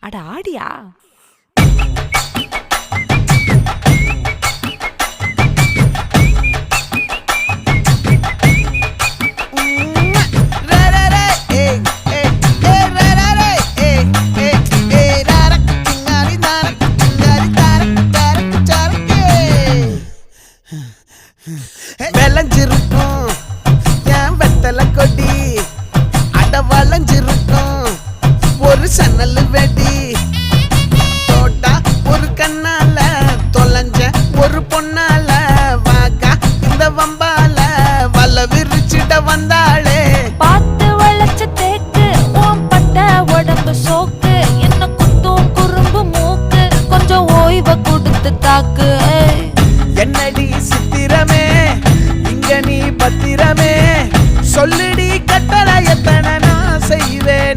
அட ஆடியா? விளைஞ்சிருக்கும் என் வெத்தலை கொடி, அட வளைஞ்சிருக்கும் ஒரு சன்னல் வெடி. தோட்டா ஒரு கண்ணால தொலைஞ்ச ஒரு பொண்ணால வாக்கா இந்த வம்பால வல விரிச்சிட வந்தாளே. பார்த்து வளைச்ச தேக்கு ஓம் பட்ட உடம்பு சோக்கு, என்ன குத்தும் குறும்பு மூக்கு, கொஞ்சம் ஓய்வை கொடுத்து தாக்கு. என்னடி சித்திரமே இங்க நீ பத்திரமே, சொல்லுடி கட்டளை எத்தனை நான் செய்வேன்.